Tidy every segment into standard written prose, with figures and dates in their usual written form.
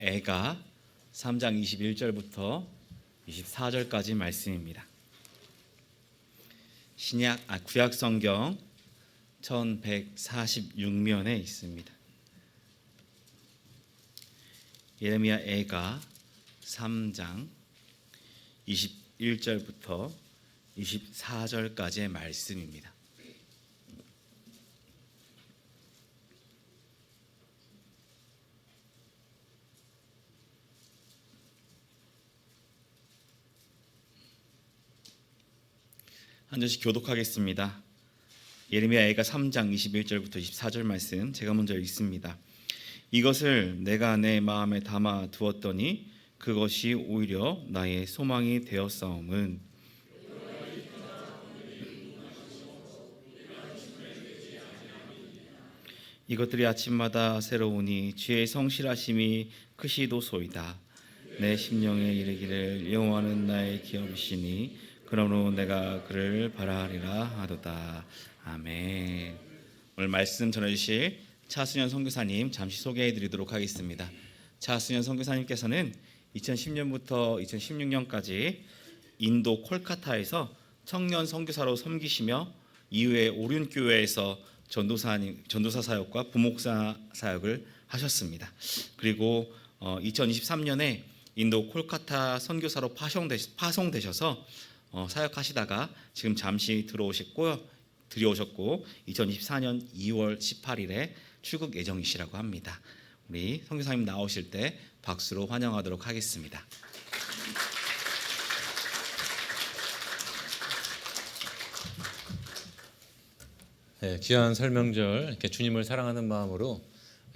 애가 3장 21절부터 24절까지 말씀입니다. 구약 성경 1146면에 있습니다. 예레미야 애가 3장 21절부터 24절까지의 말씀입니다. 한 절씩 교독하겠습니다. 예레미야 애가 3장 21절부터 24절 말씀 제가 먼저 읽습니다. 이것을 내가 내 마음에 담아 두었더니 그것이 오히려 나의 소망이 되었사옴은 이것들이 아침마다 새로우니 주의 성실하심이 크시도소이다. 내 심령에 이르기를 여호와는 나의 기업이시니 그러므로 내가 그를 바라리라 하도다. 아멘. 오늘 말씀 전해주실 차순현 선교사님 잠시 소개해드리도록 하겠습니다. 차순현 선교사님께서는 2010년부터 2016년까지 인도 콜카타에서 청년 선교사로 섬기시며 이후에 오륜교회에서 전도사 사역과 부목사 사역을 하셨습니다. 그리고 2023년에 인도 콜카타 선교사로 파송되셔서 사역하시다가 지금 잠시 들어오셨고 2024년 2월 18일에 출국 예정이시라고 합니다. 우리 선교사님 나오실 때 박수로 환영하도록 하겠습니다. 네, 귀한 설명절 이렇게 주님을 사랑하는 마음으로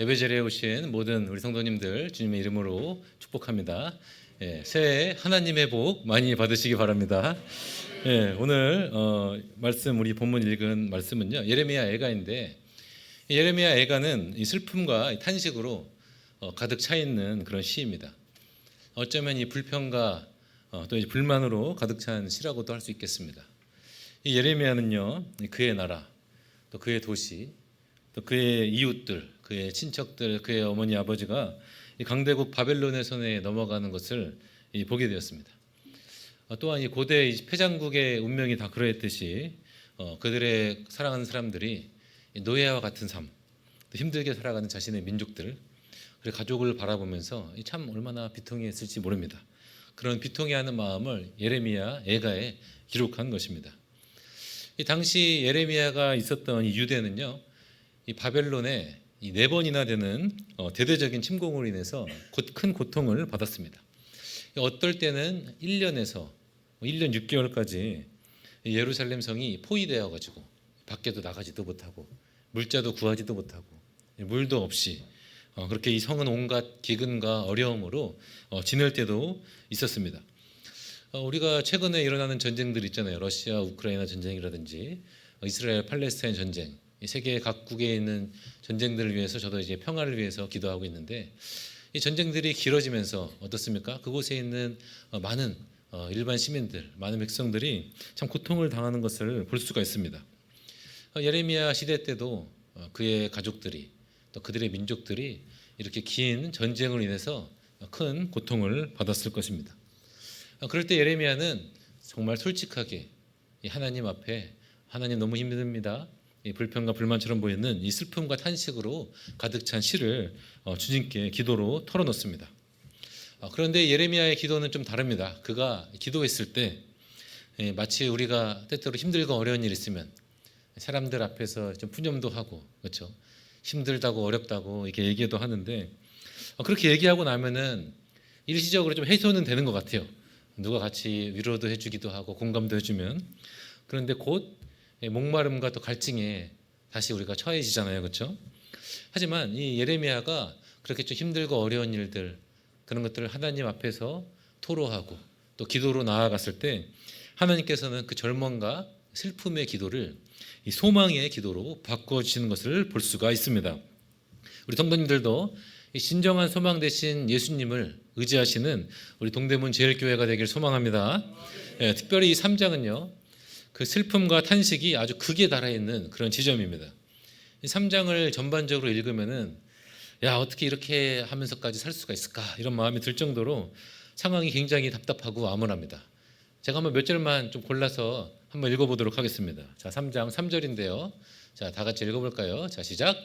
예배 자리에 오신 모든 우리 성도님들 주님의 이름으로 축복합니다. 새해 하나님의 복 많이 받으시기 바랍니다. 오늘 말씀 우리 본문 읽은 말씀은요 예레미야 애가인데 예레미야 애가는 이 슬픔과 탄식으로 가득 차 있는 그런 시입니다. 어쩌면 이 불평과 또 이제 불만으로 가득 찬 시라고도 할 수 있겠습니다. 이 예레미야는요 그의 나라, 또 그의 도시, 또 그의 이웃들, 그의 친척들, 그의 어머니 아버지가 이 강대국 바벨론의 손에 넘어가는 것을 보게 되었습니다. 또한 이 고대 패장국의 운명이 다 그러했듯이 그들의 사랑하는 사람들이 노예와 같은 삶, 또 힘들게 살아가는 자신의 민족들, 그리고 가족을 바라보면서 참 얼마나 비통했을지 모릅니다. 그런 비통해하는 마음을 예레미야 애가에 기록한 것입니다. 이 당시 예레미야가 있었던 이 유대는요, 이 바벨론에 이 4번이나 되는 대대적인 침공으로 인해서 큰 고통을 받았습니다. 어떨 때는 1년에서 1년 6개월까지 예루살렘 성이 포위되어 가지고 밖에도 나가지도 못하고 물자도 구하지도 못하고 물도 없이 그렇게 이 성은 온갖 기근과 어려움으로 지낼 때도 있었습니다. 우리가 최근에 일어나는 전쟁들 있잖아요. 러시아 우크라이나 전쟁이라든지 이스라엘 팔레스타인 전쟁, 세계 각국에 있는 전쟁들을 위해서 저도 이제 평화를 위해서 기도하고 있는데 이 전쟁들이 길어지면서 어떻습니까? 그곳에 있는 많은 일반 시민들, 많은 백성들이 참 고통을 당하는 것을 볼 수가 있습니다. 예레미야 시대 때도 그의 가족들이 또 그들의 민족들이 이렇게 긴 전쟁으로 인해서 큰 고통을 받았을 것입니다. 그럴 때 예레미야는 정말 솔직하게 하나님 앞에 하나님 너무 힘듭니다. 이 불평과 불만처럼 보이는 이 슬픔과 탄식으로 가득 찬 시를 주님께 기도로 털어놓습니다. 그런데 예레미야의 기도는 좀 다릅니다. 그가 기도했을 때 마치 우리가 때때로 힘들고 어려운 일 있으면 사람들 앞에서 좀 푸념도 하고 그렇죠. 힘들다고 어렵다고 이렇게 얘기도 하는데 그렇게 얘기하고 나면은 일시적으로 좀 해소는 되는 것 같아요. 누가 같이 위로도 해주기도 하고 공감도 해주면 그런데 곧 목마름과 또 갈증에 다시 우리가 처해지잖아요, 그렇죠? 하지만 이 예레미야가 그렇게 좀 힘들고 어려운 일들 그런 것들을 하나님 앞에서 토로하고 또 기도로 나아갔을 때 하나님께서는 그 절망과 슬픔의 기도를 이 소망의 기도로 바꿔주시는 것을 볼 수가 있습니다. 우리 성도님들도 이 진정한 소망 되신 예수님을 의지하시는 우리 동대문 제일교회가 되길 소망합니다. 특별히 이 3장은요. 그 슬픔과 탄식이 아주 극에 달해 있는 그런 지점입니다. 이 3장을 전반적으로 읽으면은 야, 어떻게 이렇게 하면서까지 살 수가 있을까? 이런 마음이 들 정도로 상황이 굉장히 답답하고 암울합니다. 제가 한번 몇 절만 좀 골라서 한번 읽어보도록 하겠습니다. 자, 3장 3절인데요. 자, 다 같이 읽어볼까요? 자, 시작.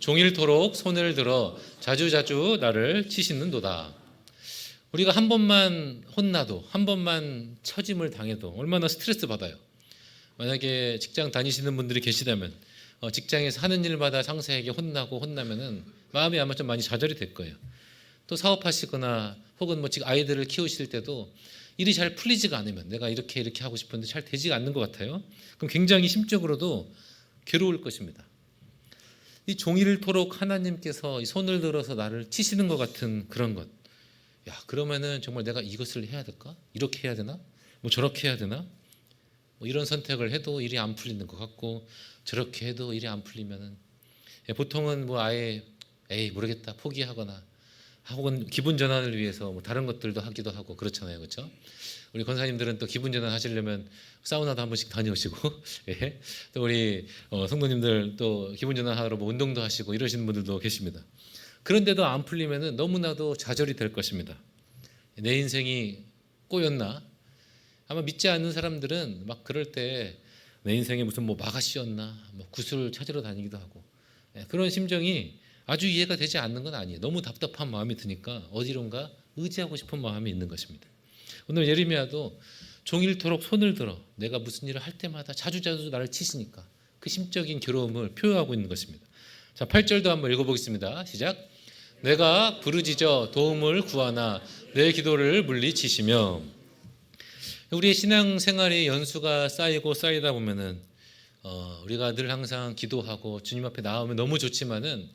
종일토록 손을 들어 자주자주 나를 치시는도다. 우리가 한 번만 혼나도, 한 번만 처짐을 당해도 얼마나 스트레스 받아요. 만약에 직장 다니시는 분들이 계시다면 직장에서 하는 일마다 상사에게 혼나고 혼나면은 마음이 아마 좀 많이 좌절이 될 거예요. 또 사업하시거나 혹은 뭐 지금 아이들을 키우실 때도 일이 잘 풀리지가 않으면 내가 이렇게 하고 싶은데 잘 되지가 않는 것 같아요. 그럼 굉장히 심적으로도 괴로울 것입니다. 이 종일토록 하나님께서 이 손을 들어서 나를 치시는 것 같은 그런 것. 야, 그러면은 정말 내가 이것을 해야 될까? 이렇게 해야 되나? 뭐 저렇게 해야 되나? 뭐 이런 선택을 해도 일이 안 풀리는 것 같고 저렇게 해도 일이 안 풀리면은 보통은 뭐 아예 에이 모르겠다 포기하거나 혹은 기분 전환을 위해서 뭐 다른 것들도 하기도 하고 그렇잖아요, 그렇죠? 우리 권사님들은 또 기분 전환 하시려면 사우나도 한 번씩 다녀오시고, 예. 또 우리 성도님들 또 기분 전환하러 뭐 운동도 하시고 이러시는 분들도 계십니다. 그런데도 안 풀리면은 너무나도 좌절이 될 것입니다. 내 인생이 꼬였나? 아마 믿지 않는 사람들은 막 그럴 때 내 인생에 무슨 뭐 마가씨였나, 뭐 구슬을 찾으러 다니기도 하고, 예. 그런 심정이 아주 이해가 되지 않는 건 아니에요. 너무 답답한 마음이 드니까 어디론가 의지하고 싶은 마음이 있는 것입니다. 오늘 예레미야도 종일토록 손을 들어 내가 무슨 일을 할 때마다 자주자주 나를 치시니까 그 심적인 괴로움을 표현하고 있는 것입니다. 자, 8절도 한번 읽어보겠습니다. 시작. 내가 부르짖어 도움을 구하나 내 기도를 물리치시며. 우리의 신앙생활의 연수가 쌓이고 쌓이다 보면은 우리가 늘 항상 기도하고 주님 앞에 나오면 너무 좋지만은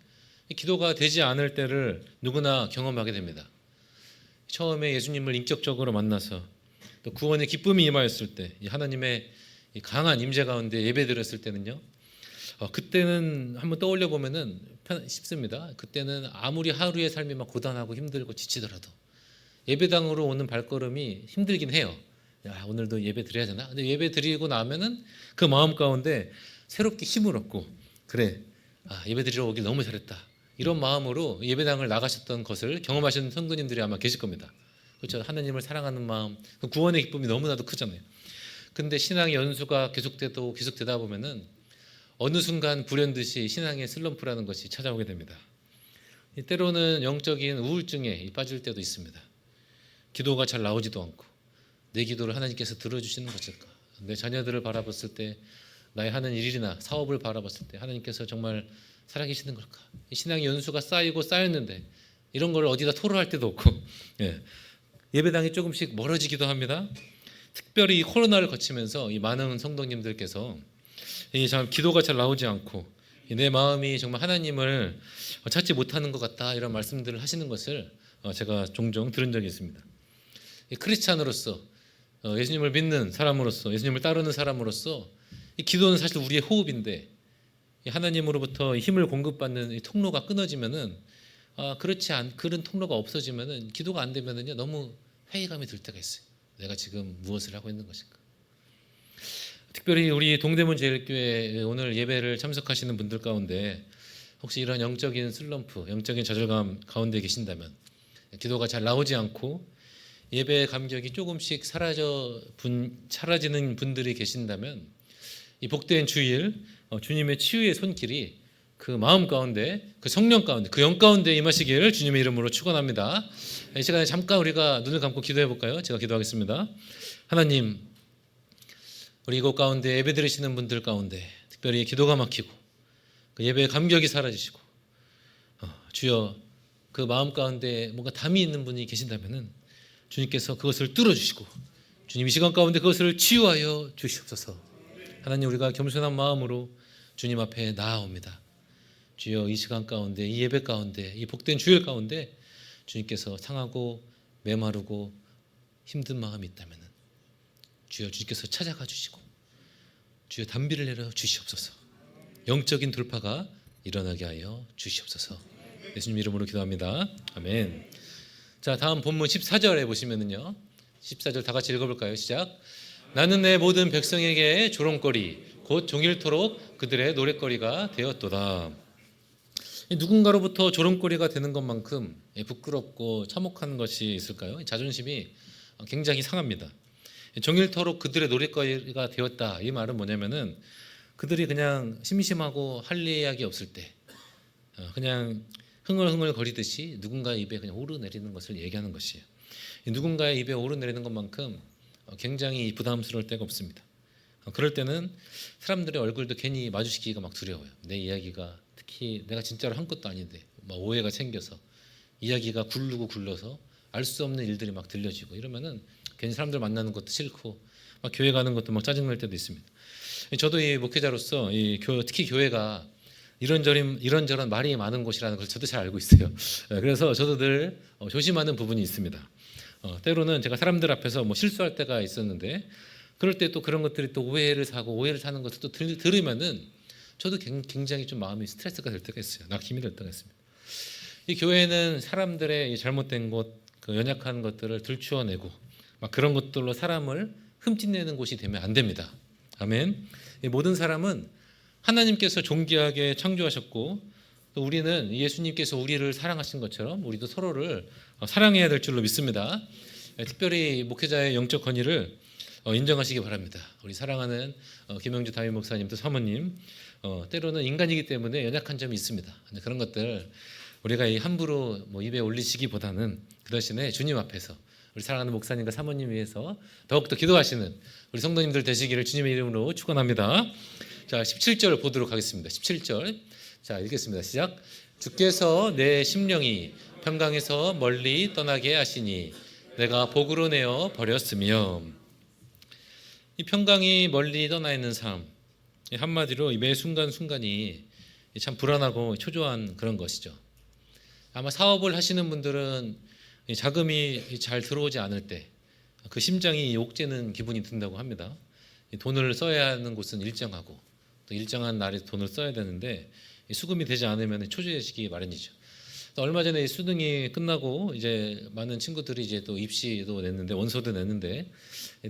기도가 되지 않을 때를 누구나 경험하게 됩니다. 처음에 예수님을 인격적으로 만나서 또 구원의 기쁨이 임하였을 때 하나님의 강한 임재 가운데 예배드렸을 때는요. 그때는 한번 떠올려 보면은 쉽습니다. 그때는 아무리 하루의 삶이 막 고단하고 힘들고 지치더라도 예배당으로 오는 발걸음이 힘들긴 해요. 야, 오늘도 예배 드려야 되나? 근데 예배 드리고 나면은 그 마음 가운데 새롭게 힘을 얻고 그래, 예배 드리러 오길 너무 잘했다. 이런 마음으로 예배당을 나가셨던 것을 경험하시는 성도님들이 아마 계실 겁니다. 그렇죠? 하나님을 사랑하는 마음, 구원의 기쁨이 너무나도 크잖아요. 근데 신앙의 연수가 계속되다 보면은 어느 순간 불현듯이 신앙의 슬럼프라는 것이 찾아오게 됩니다. 때로는 영적인 우울증에 빠질 때도 있습니다. 기도가 잘 나오지도 않고 내 기도를 하나님께서 들어주시는 것일까? 내 자녀들을 바라봤을 때 나의 하는 일이나 사업을 바라봤을 때 하나님께서 정말 살아계시는 걸까? 신앙의 연수가 쌓이고 쌓였는데 이런 걸 어디다 토로할 때도 없고 예배당이 조금씩 멀어지기도 합니다. 특별히 이 코로나를 거치면서 이 많은 성도님들께서 참 기도가 잘 나오지 않고 내 마음이 정말 하나님을 찾지 못하는 것 같다 이런 말씀들을 하시는 것을 제가 종종 들은 적이 있습니다. 크리스찬으로서 예수님을 믿는 사람으로서 예수님을 따르는 사람으로서 이 기도는 사실 우리의 호흡인데 하나님으로부터 힘을 공급받는 이 통로가 끊어지면은 그렇지 않 그런 통로가 없어지면은 기도가 안 되면은요 너무 회의감이 들 때가 있어요. 내가 지금 무엇을 하고 있는 것인가? 특별히 우리 동대문 제일교회 오늘 예배를 참석하시는 분들 가운데 혹시 이런 영적인 슬럼프, 영적인 좌절감 가운데 계신다면 기도가 잘 나오지 않고 예배 감격이 조금씩 사라지는 분들이 계신다면 이 복된 주일 주님의 치유의 손길이 그 마음 가운데 그 성령 가운데 그 영 가운데 임하시기를 주님의 이름으로 축원합니다. 이 시간에 잠깐 우리가 눈을 감고 기도해 볼까요? 제가 기도하겠습니다. 하나님, 우리 이곳 가운데 예배 드리시는 분들 가운데 특별히 기도가 막히고 그 예배의 감격이 사라지시고 주여 그 마음 가운데 뭔가 담이 있는 분이 계신다면은 주님께서 그것을 뚫어주시고 주님 이 시간 가운데 그것을 치유하여 주시옵소서. 하나님, 우리가 겸손한 마음으로 주님 앞에 나아옵니다. 주여 이 시간 가운데 이 예배 가운데 이 복된 주일 가운데 주님께서 상하고 메마르고 힘든 마음이 있다면 주여 주님께서 찾아가 주시고 주여 단비를 내려 주시옵소서. 영적인 돌파가 일어나게 하여 주시옵소서. 예수님 이름으로 기도합니다. 아멘. 자, 다음 본문 14절에 보시면은요. 14절 다 같이 읽어볼까요? 시작. 나는 내 모든 백성에게 조롱거리 곧 종일토록 그들의 노랫거리가 되었도다. 누군가로부터 조롱거리가 되는 것만큼 부끄럽고 참혹한 것이 있을까요? 자존심이 굉장히 상합니다. 종일토록 그들의 놀이거리가 되었다. 이 말은 뭐냐면은 그들이 그냥 심심하고 할 이야기 없을 때 그냥 흥얼흥얼 거리듯이 누군가의 입에 그냥 오르내리는 것을 얘기하는 것이에요. 누군가의 입에 오르내리는 것만큼 굉장히 부담스러울 때가 없습니다. 그럴 때는 사람들의 얼굴도 괜히 마주치기가 막 두려워요. 내 이야기가 특히 내가 진짜로 한 것도 아닌데 막 오해가 생겨서 이야기가 굴러서 알 수 없는 일들이 막 들려지고 이러면은 괜히 사람들 만나는 것도 싫고 막 교회 가는 것도 막 짜증날 때도 있습니다. 저도 이 목회자로서 특히 교회가 이런저런 말이 많은 곳이라는 걸 저도 잘 알고 있어요. 그래서 저도 늘 조심하는 부분이 있습니다. 때로는 제가 사람들 앞에서 뭐 실수할 때가 있었는데 그럴 때 또 그런 것들이 또 오해를 사는 것을 또 들으면은 저도 굉장히 좀 마음이 스트레스가 될 때가 있어요. 낙심이 될 때가 있습니다. 이 교회는 사람들의 이 잘못된 것, 그 연약한 것들을 들추어내고 막 그런 것들로 사람을 흠집내는 곳이 되면 안 됩니다. 아멘. 이 모든 사람은 하나님께서 존귀하게 창조하셨고 또 우리는 예수님께서 우리를 사랑하신 것처럼 우리도 서로를 사랑해야 될 줄로 믿습니다. 특별히 목회자의 영적 권위를 인정하시기 바랍니다. 우리 사랑하는 김영주 담임 목사님도 사모님 때로는 인간이기 때문에 연약한 점이 있습니다. 그런 것들 우리가 함부로 입에 올리시기보다는 그 대신에 주님 앞에서 우리 사랑하는 목사님과 사모님 위해서 더욱더 기도하시는 우리 성도님들 되시기를 주님의 이름으로 축원합니다. 자, 17절 보도록 하겠습니다. 17절. 자, 읽겠습니다. 시작. 주께서 내 심령이 평강에서 멀리 떠나게 하시니 내가 복으로 내어 버렸으며. 이 평강이 멀리 떠나 있는 삶, 한마디로 매 순간순간이 참 불안하고 초조한 그런 것이죠. 아마 사업을 하시는 분들은 자금이 잘 들어오지 않을 때 그 심장이 옥죄는 기분이 든다고 합니다. 돈을 써야 하는 곳은 일정하고 또 일정한 날에 돈을 써야 되는데 수금이 되지 않으면 초조해지기 마련이죠. 얼마 전에 수능이 끝나고 이제 많은 친구들이 이제 또 입시도 냈는데 원서도 냈는데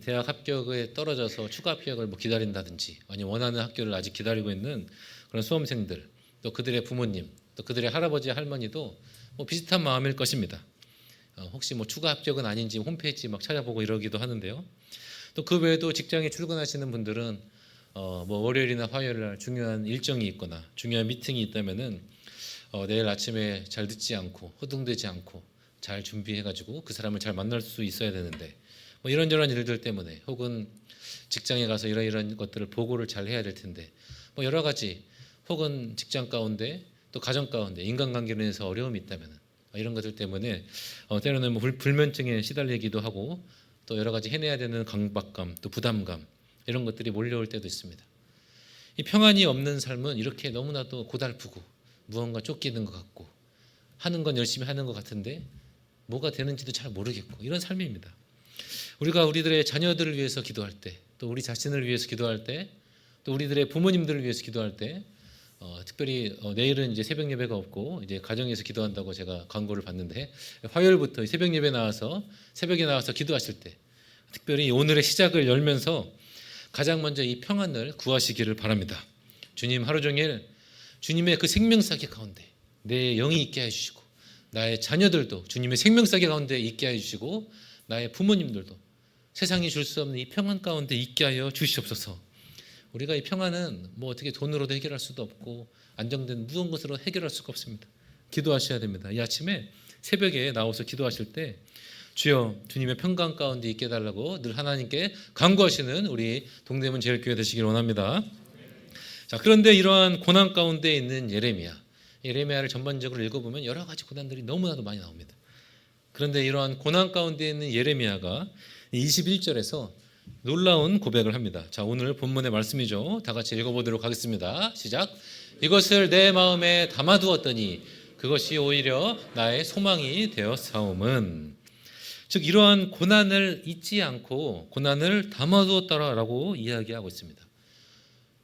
대학 합격에 떨어져서 추가 합격을 기다린다든지 아니면 원하는 학교를 아직 기다리고 있는 그런 수험생들 또 그들의 부모님 또 그들의 할아버지 할머니도 비슷한 마음일 것입니다. 혹시 추가 합격은 아닌지 홈페이지 막 찾아보고 이러기도 하는데요. 또 그 외에도 직장에 출근하시는 분들은 월요일이나 화요일 날 중요한 일정이 있거나 중요한 미팅이 있다면은 내일 아침에 잘 늦지 않고 허둥대지 않고 잘 준비해가지고 그 사람을 잘 만날 수 있어야 되는데 이런저런 일들 때문에 혹은 직장에 가서 이런 것들을 보고를 잘 해야 될 텐데 여러 가지 혹은 직장 가운데 또 가정 가운데 인간관계로 인해서 어려움이 있다면 이런 것들 때문에 때로는 불면증에 시달리기도 하고 또 여러 가지 해내야 되는 강박감 또 부담감 이런 것들이 몰려올 때도 있습니다. 이 평안이 없는 삶은 이렇게 너무나도 고달프고 무언가 쫓기는 것 같고 하는 건 열심히 하는 것 같은데 뭐가 되는지도 잘 모르겠고 이런 삶입니다. 우리가 우리들의 자녀들을 위해서 기도할 때 또 우리 자신을 위해서 기도할 때 또 우리들의 부모님들을 위해서 기도할 때 특별히 내일은 이제 새벽 예배가 없고 이제 가정에서 기도한다고 제가 광고를 봤는데 화요일부터 새벽 예배 새벽에 나와서 기도하실 때 특별히 오늘의 시작을 열면서 가장 먼저 이 평안을 구하시기를 바랍니다. 주님 하루 종일 주님의 그 생명사계 가운데 내 영이 있게 해주시고 나의 자녀들도 주님의 생명사계 가운데 있게 해주시고 나의 부모님들도 세상이 줄 수 없는 이 평안 가운데 있게 하여 주시옵소서. 우리가 이 평안은 어떻게 돈으로도 해결할 수도 없고 안정된 무언 것으로 해결할 수가 없습니다. 기도하셔야 됩니다. 이 아침에 새벽에 나와서 기도하실 때 주여 주님의 평강 가운데 있게 해달라고 늘 하나님께 간구하시는 우리 동대문 제일교회 되시길 원합니다. 자, 그런데 이러한 고난 가운데 있는 예레미야를 전반적으로 읽어보면 여러 가지 고난들이 너무나도 많이 나옵니다. 그런데 이러한 고난 가운데 있는 예레미야가 21절에서 놀라운 고백을 합니다. 자, 오늘 본문의 말씀이죠. 다 같이 읽어보도록 하겠습니다. 시작. 이것을 내 마음에 담아두었더니 그것이 오히려 나의 소망이 되었사옴은. 즉 이러한 고난을 잊지 않고 고난을 담아두었다라고 이야기하고 있습니다.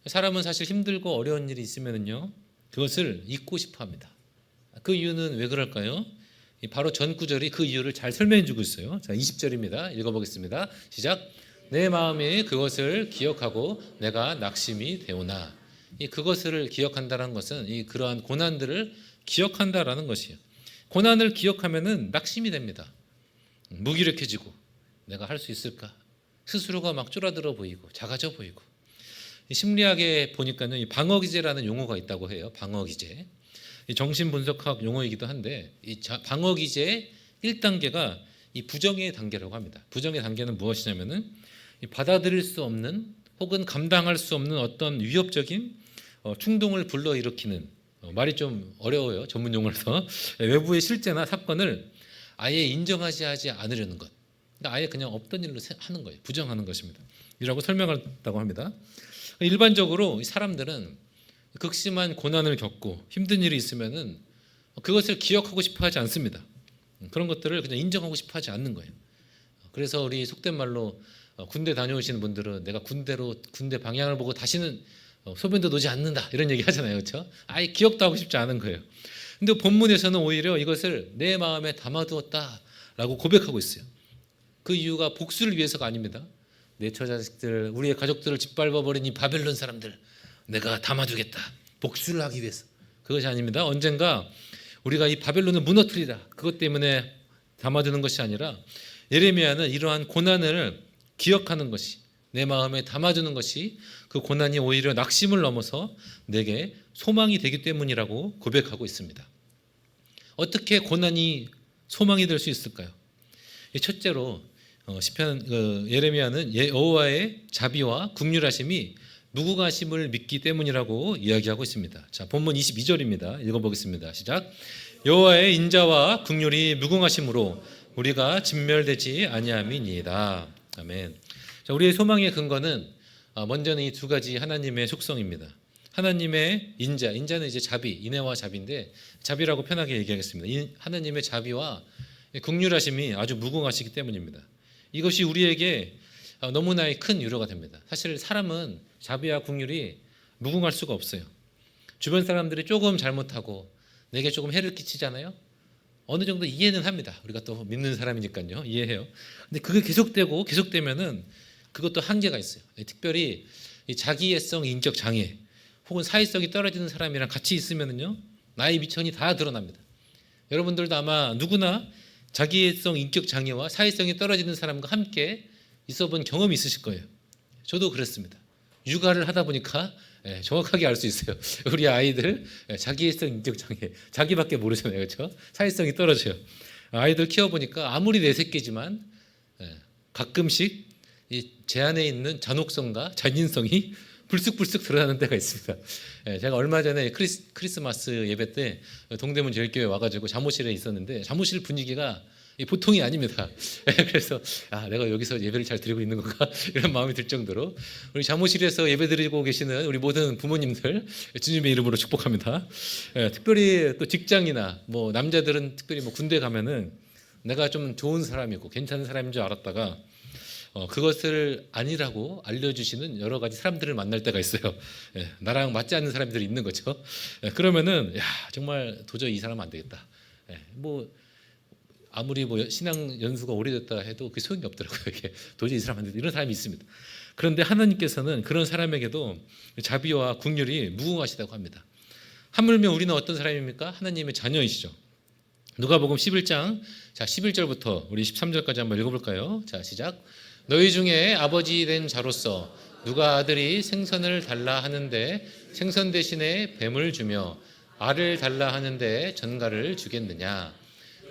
사람은 사실 힘들고 어려운 일이 있으면요 그것을 잊고 싶어합니다. 그 이유는 왜 그럴까요? 바로 전 구절이 그 이유를 잘 설명해주고 있어요. 자, 20절입니다. 읽어보겠습니다. 시작. 내 마음이 그것을 기억하고 내가 낙심이 되오나. 이 그것을 기억한다는 것은 이 그러한 고난들을 기억한다라는 것이에요. 고난을 기억하면은 낙심이 됩니다. 무기력해지고 내가 할 수 있을까? 스스로가 막 쫄아들어 보이고 작아져 보이고. 심리학에 보니까는 이 방어기제라는 용어가 있다고 해요. 방어기제. 정신분석학 용어이기도 한데 이 방어기제의 1단계가 이 부정의 단계라고 합니다. 부정의 단계는 무엇이냐면은 이 받아들일 수 없는 혹은 감당할 수 없는 어떤 위협적인 충동을 불러일으키는 말이 좀 어려워요. 전문 용어라서 외부의 실제나 사건을 아예 인정하지 않으려는 것. 그러니까 아예 그냥 없던 일로 하는 거예요. 부정하는 것입니다. 이라고 설명한다고 합니다. 일반적으로 사람들은 극심한 고난을 겪고 힘든 일이 있으면은 그것을 기억하고 싶어 하지 않습니다. 그런 것들을 그냥 인정하고 싶어 하지 않는 거예요. 그래서 우리 속된 말로 군대 다녀오시는 분들은 내가 군대 방향을 보고 다시는 소변도 놓지 않는다 이런 얘기 하잖아요. 그렇죠? 아예 기억도 하고 싶지 않은 거예요. 근데 본문에서는 오히려 이것을 내 마음에 담아두었다라고 고백하고 있어요. 그 이유가 복수를 위해서가 아닙니다. 내 처자식들, 우리의 가족들을 짓밟아버린 이 바벨론 사람들 내가 담아두겠다. 복수를 하기 위해서. 그것이 아닙니다. 언젠가 우리가 이 바벨론을 무너뜨리라. 그것 때문에 담아두는 것이 아니라 예레미야는 이러한 고난을 기억하는 것이 내 마음에 담아두는 것이 그 고난이 오히려 낙심을 넘어서 내게 소망이 되기 때문이라고 고백하고 있습니다. 어떻게 고난이 소망이 될 수 있을까요? 첫째로 시편 예레미야는 여호와의 자비와 긍휼하심이 무궁하심을 믿기 때문이라고 이야기하고 있습니다. 자, 본문 22절입니다. 읽어보겠습니다. 시작. 여호와의 인자와 긍휼이 무궁하심으로 우리가 진멸되지 아니함이니이다. 아멘. 자, 우리의 소망의 근거는 먼저는 이 두 가지 하나님의 속성입니다. 하나님의 인자는 이제 자비, 인애와 자비인데 자비라고 편하게 얘기하겠습니다. 하나님의 자비와 긍휼하심이 아주 무궁하시기 때문입니다. 이것이 우리에게 너무나의 큰 위로가 됩니다. 사실 사람은 자비와 긍휼이 무궁할 수가 없어요. 주변 사람들이 조금 잘못하고 내게 조금 해를 끼치잖아요. 어느 정도 이해는 합니다. 우리가 또 믿는 사람이니까요. 이해해요. 근데 그게 계속되면은 그것도 한계가 있어요. 특별히 이 자기애성 인격 장애 혹은 사회성이 떨어지는 사람이랑 같이 있으면은요. 나의 미천이 다 드러납니다. 여러분들도 아마 누구나 자기애성 인격 장애와 사회성이 떨어지는 사람과 함께 있어본 경험이 있으실 거예요. 저도 그랬습니다. 육아를 하다 보니까 정확하게 알 수 있어요. 우리 아이들 자기애성 인격 장애 자기밖에 모르잖아요. 그렇죠? 사회성이 떨어져요. 아이들 키워보니까 아무리 내 새끼지만 가끔씩 이 제 안에 있는 잔혹성과 잔인성이 불쑥불쑥 드러나는 때가 있습니다. 제가 얼마 전에 크리스마스 예배 때 동대문 제일교회 와가지고 사무실에 있었는데 사무실 분위기가 보통이 아닙니다. 그래서 내가 여기서 예배를 잘 드리고 있는 건가 이런 마음이 들 정도로 우리 사무실에서 예배 드리고 계시는 우리 모든 부모님들 주님의 이름으로 축복합니다. 특별히 또 직장이나 뭐 남자들은 특별히 뭐 군대 가면은 내가 좀 좋은 사람이고 괜찮은 사람인 줄 알았다가 그것을 아니라고 알려주시는 여러 가지 사람들을 만날 때가 있어요. 나랑 맞지 않는 사람들이 있는 거죠. 그러면은 정말 도저히 이 사람은 안 되겠다. 뭐 아무리 뭐 신앙 연수가 오래됐다 해도 그 소용이 없더라고요. 이게 도저히 이 사람 안 된다. 이런 사람이 있습니다. 그런데 하나님께서는 그런 사람에게도 자비와 긍휼이 무궁하시다고 합니다. 하물며 우리는 어떤 사람입니까? 하나님의 자녀이시죠. 누가복음 11장 11절부터 우리 13절까지 한번 읽어볼까요? 자, 시작. 너희 중에 아버지 된 자로서 누가 아들이 생선을 달라 하는데 생선 대신에 뱀을 주며 알을 달라 하는데 전갈을 주겠느냐?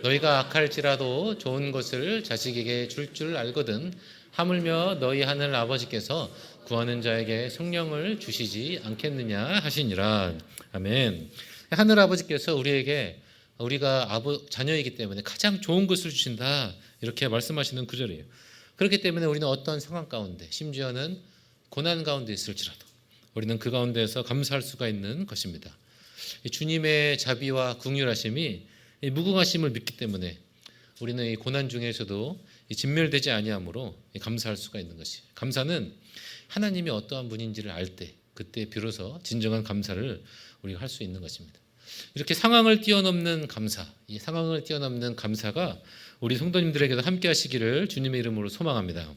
너희가 악할지라도 좋은 것을 자식에게 줄 알거든 하물며 너희 하늘 아버지께서 구하는 자에게 성령을 주시지 않겠느냐 하시니라. 아멘. 하늘 아버지께서 우리가 자녀이기 때문에 가장 좋은 것을 주신다 이렇게 말씀하시는 구절이에요. 그렇기 때문에 우리는 어떤 상황 가운데 심지어는 고난 가운데 있을지라도 우리는 그 가운데에서 감사할 수가 있는 것입니다. 주님의 자비와 긍휼하심이 무궁하심을 믿기 때문에 우리는 이 고난 중에서도 진멸되지 아니함으로 감사할 수가 있는 것이. 감사는 하나님이 어떠한 분인지를 알 때 그때 비로소 진정한 감사를 우리가 할 수 있는 것입니다. 이렇게 상황을 뛰어넘는 감사, 이 상황을 뛰어넘는 감사가 우리 성도님들에게도 함께 하시기를 주님의 이름으로 소망합니다.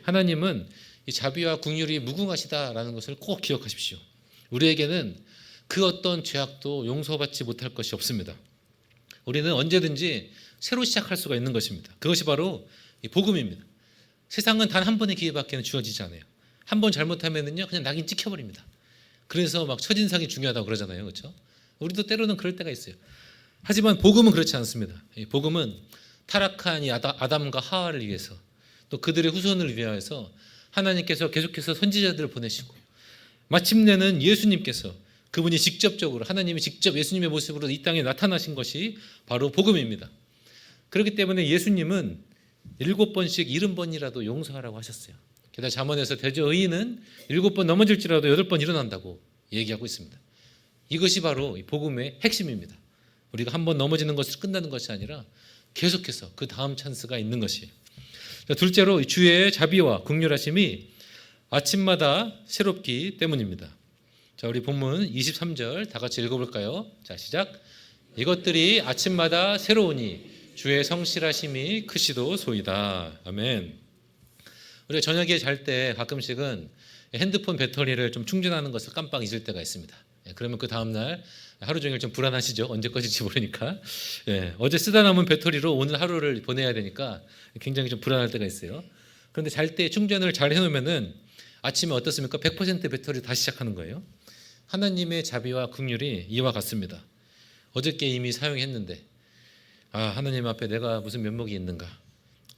하나님은 이 자비와 긍휼이 무궁하시다라는 것을 꼭 기억하십시오. 우리에게는 그 어떤 죄악도 용서받지 못할 것이 없습니다. 우리는 언제든지 새로 시작할 수가 있는 것입니다. 그것이 바로 이 복음입니다. 세상은 단 한 번의 기회밖에 주어지지 않아요. 한 번 잘못하면은요 그냥 낙인 찍혀버립니다. 그래서 막 첫인상이 중요하다고 그러잖아요, 그렇죠? 우리도 때로는 그럴 때가 있어요. 하지만 복음은 그렇지 않습니다. 이 복음은 타락한 이 아담과 하와를 위해서 또 그들의 후손을 위하여서 하나님께서 계속해서 선지자들을 보내시고 마침내는 예수님께서 그분이 직접적으로 하나님이 직접 예수님의 모습으로 이 땅에 나타나신 것이 바로 복음입니다. 그렇기 때문에 예수님은 7번씩 70번이라도 용서하라고 하셨어요. 게다가 잠언에서 대저 의인은 7번 넘어질지라도 8번 일어난다고 얘기하고 있습니다. 이것이 바로 이 복음의 핵심입니다. 우리가 한 번 넘어지는 것으로 끝나는 것이 아니라 계속해서 그 다음 찬스가 있는 것이에요. 둘째로 주의 자비와 긍휼하심이 아침마다 새롭기 때문입니다. 자, 우리 본문 23절 다 같이 읽어볼까요? 자, 시작. 이것들이 아침마다 새로우니 주의 성실하심이 크시도소이다. 아멘. 우리가 저녁에 잘 때 가끔씩은 핸드폰 배터리를 좀 충전하는 것을 깜빡 잊을 때가 있습니다. 그러면 그 다음날 하루 종일 좀 불안하시죠? 언제 꺼질지 모르니까. 어제 쓰다 남은 배터리로 오늘 하루를 보내야 되니까 굉장히 좀 불안할 때가 있어요. 그런데 잘 때 충전을 잘 해놓으면은 아침에 어떻습니까? 100% 배터리 다시 시작하는 거예요. 하나님의 자비와 긍휼이 이와 같습니다. 어저께 이미 사용했는데 하나님 앞에 내가 무슨 면목이 있는가?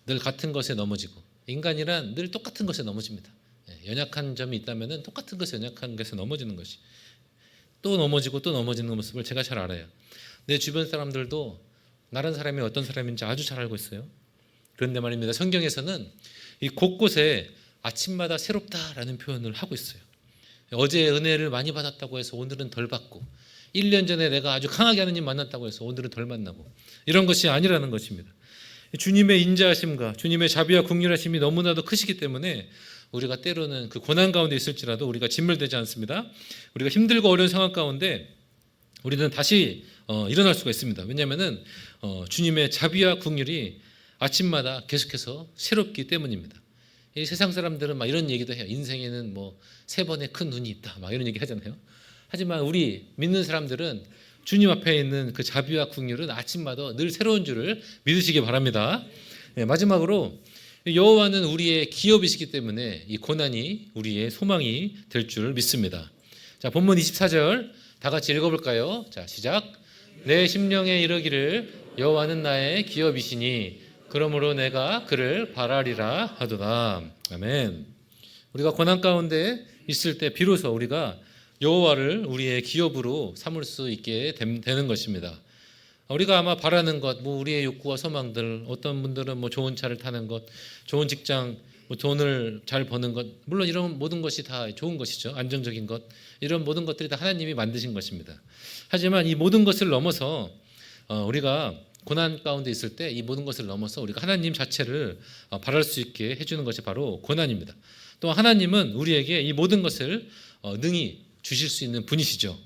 늘 같은 것에 넘어지고 인간이란 늘 똑같은 것에 넘어집니다. 연약한 점이 있다면은 똑같은 것에 연약한 것에 넘어지는 것이 또 넘어지고 또 넘어지는 모습을 제가 잘 알아요. 내 주변 사람들도 나란 사람이 어떤 사람인지 아주 잘 알고 있어요. 그런데 말입니다. 성경에서는 이 곳곳에 아침마다 새롭다라는 표현을 하고 있어요. 어제 은혜를 많이 받았다고 해서 오늘은 덜 받고 1년 전에 내가 아주 강하게 하나님 만났다고 해서 오늘은 덜 만나고 이런 것이 아니라는 것입니다. 주님의 인자하심과 주님의 자비와 긍휼하심이 너무나도 크시기 때문에 우리가 때로는 그 고난 가운데 있을지라도 우리가 진멸되지 않습니다. 우리가 힘들고 어려운 상황 가운데 우리는 다시 일어날 수가 있습니다. 왜냐하면은 주님의 자비와 긍휼이 아침마다 계속해서 새롭기 때문입니다. 이 세상 사람들은 막 이런 얘기도 해요. 인생에는 뭐 3번의 큰 눈이 있다. 막 이런 얘기 하잖아요. 하지만 우리 믿는 사람들은 주님 앞에 있는 그 자비와 긍휼은 아침마다 늘 새로운 줄을 믿으시기 바랍니다. 마지막으로 여호와는 우리의 기업이시기 때문에 이 고난이 우리의 소망이 될 줄 믿습니다. 자, 본문 24절 다 같이 읽어볼까요? 자, 시작. 내 심령에 이르기를 여호와는 나의 기업이시니 그러므로 내가 그를 바라리라 하도다. 아멘. 우리가 고난 가운데 있을 때 비로소 우리가 여호와를 우리의 기업으로 삼을 수 있게 되는 것입니다. 우리가 아마 바라는 것, 뭐 우리의 욕구와 소망들, 어떤 분들은 뭐 좋은 차를 타는 것, 좋은 직장, 뭐 돈을 잘 버는 것, 물론 이런 모든 것이 다 좋은 것이죠. 안정적인 것, 이런 모든 것들이 다 하나님이 만드신 것입니다. 하지만 이 모든 것을 넘어서 우리가 고난 가운데 있을 때 이 모든 것을 넘어서 우리가 하나님 자체를 바랄 수 있게 해주는 것이 바로 고난입니다. 또 하나님은 우리에게 이 모든 것을 능히 주실 수 있는 분이시죠.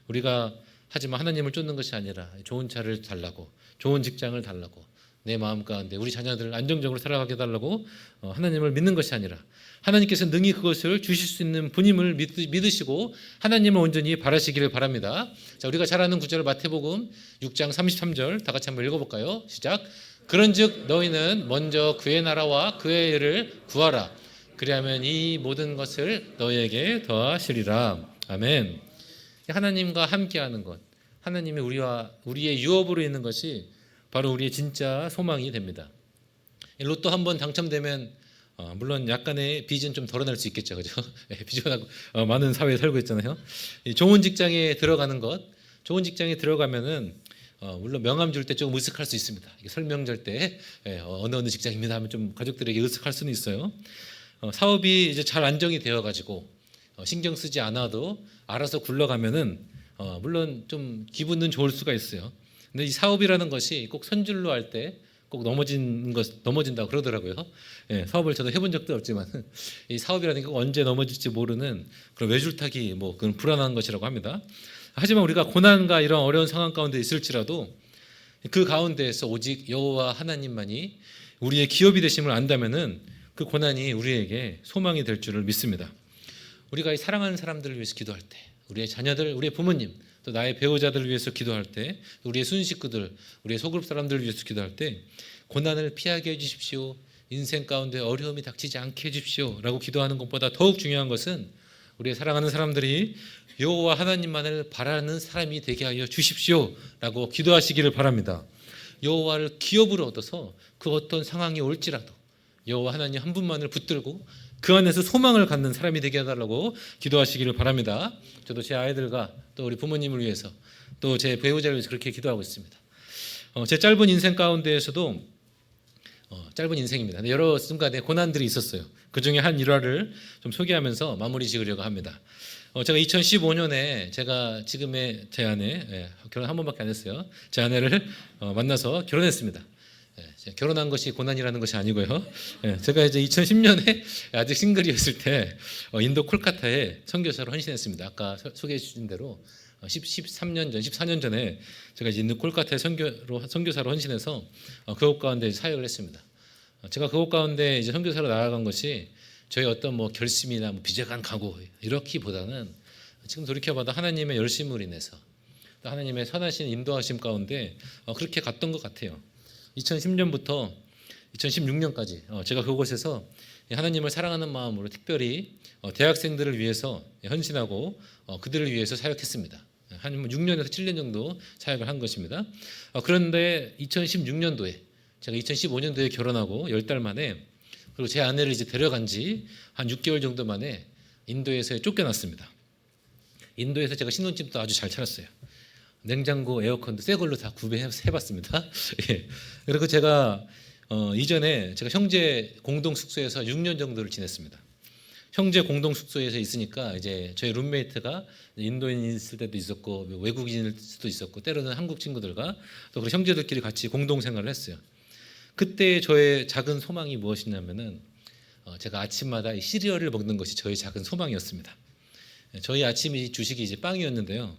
우리가 하지만 하나님을 쫓는 것이 아니라 좋은 차를 달라고, 좋은 직장을 달라고, 내 마음 가운데 우리 자녀들을 안정적으로 살아가게 달라고 하나님을 믿는 것이 아니라 하나님께서 능히 그것을 주실 수 있는 분임을 믿으시고 하나님을 온전히 바라시기를 바랍니다. 자, 우리가 잘 아는 구절 마태복음 6장 33절 다 같이 한번 읽어볼까요? 시작. 그런즉 너희는 먼저 그의 나라와 그의 의를 구하라. 그리하면 이 모든 것을 너희에게 더하시리라. 아멘. 하나님과 함께하는 것, 하나님이 우리의 유업으로 있는 것이 바로 우리의 진짜 소망이 됩니다. 로또 한번 당첨되면 물론 약간의 빚은 좀 덜어낼 수 있겠죠, 그죠? 비전하고 많은 사회에 살고 있잖아요. 좋은 직장에 들어가는 것, 좋은 직장에 들어가면은 물론 명함 줄 때 조금 으쓱할 수 있습니다. 설명절 때 어느 직장입니다 하면 좀 가족들에게 으쓱할 수는 있어요. 사업이 이제 잘 안정이 되어가지고 신경 쓰지 않아도 알아서 굴러가면은 물론 좀 기분은 좋을 수가 있어요. 근데 이 사업이라는 것이 꼭 선줄로 할 때 꼭 넘어진다고 그러더라고요. 사업을 저도 해본 적도 없지만 이 사업이라는 게 언제 넘어질지 모르는 그런 외줄타기 뭐 그런 불안한 것이라고 합니다. 하지만 우리가 고난과 이런 어려운 상황 가운데 있을지라도 그 가운데에서 오직 여호와 하나님만이 우리의 기업이 되심을 안다면은 그 고난이 우리에게 소망이 될 줄을 믿습니다. 우리가 사랑하는 사람들을 위해서 기도할 때, 우리의 자녀들, 우리의 부모님, 또 나의 배우자들을 위해서 기도할 때, 우리의 순식구들, 우리의 소그룹 사람들을 위해서 기도할 때 고난을 피하게 해주십시오. 인생 가운데 어려움이 닥치지 않게 해주십시오라고 기도하는 것보다 더욱 중요한 것은 우리의 사랑하는 사람들이 여호와 하나님만을 바라는 사람이 되게 하여 주십시오라고 기도하시기를 바랍니다. 여호와를 기업으로 얻어서 그 어떤 상황이 올지라도 여호와 하나님 한 분만을 붙들고 그 안에서 소망을 갖는 사람이 되게 해달라고 기도하시기를 바랍니다. 저도 제 아이들과 또 우리 부모님을 위해서 또 제 배우자를 위해서 그렇게 기도하고 있습니다. 제 짧은 인생 가운데에서도 짧은 인생입니다. 여러 순간에 고난들이 있었어요. 그 중에 한 일화를 좀 소개하면서 마무리 지으려고 합니다. 제가 2015년에 제가 지금의 제 아내, 결혼 한 번밖에 안 했어요. 제 아내를 만나서 결혼했습니다. 결혼한 것이 고난이라는 것이 아니고요. 제가 이제 2010년에 아직 싱글이었을 때 인도 콜카타에 선교사로 헌신했습니다. 아까 소개해 주신 대로 13년 전, 14년 전에 제가 이제 인도 콜카타에 선교사로 헌신해서 그곳 가운데 사역을 했습니다. 제가 그곳 가운데 이제 선교사로 나아간 것이 저희 어떤 뭐 결심이나 뭐 비재간 각오 이렇기보다는 지금 돌이켜봐도 하나님의 열심으로 인해서 또 하나님의 선하신 인도하심 가운데 그렇게 갔던 것 같아요. 2010년부터 2016년까지 제가 그곳에서 하나님을 사랑하는 마음으로 특별히 대학생들을 위해서 헌신하고 그들을 위해서 사역했습니다. 한 6년에서 7년 정도 사역을 한 것입니다. 그런데 2016년도에 제가 2015년도에 결혼하고 10달 만에 그리고 제 아내를 이제 데려간 지 한 6개월 정도 만에 인도에서 쫓겨났습니다. 인도에서 제가 신혼집도 아주 잘 차렸어요. 냉장고, 에어컨도 새 걸로 다 구매해봤습니다. 예. 그리고 제가 이전에 제가 형제 공동 숙소에서 6년 정도를 지냈습니다. 형제 공동 숙소에서 있으니까 이제 저희 룸메이트가 인도인이 있을 때도 있었고 외국인일 수도 있었고 때로는 한국 친구들과 또 그리고 형제들끼리 같이 공동 생활을 했어요. 그때 저의 작은 소망이 무엇이냐면은 제가 아침마다 이 시리얼을 먹는 것이 저의 작은 소망이었습니다. 저희 아침이 주식이 이제 빵이었는데요.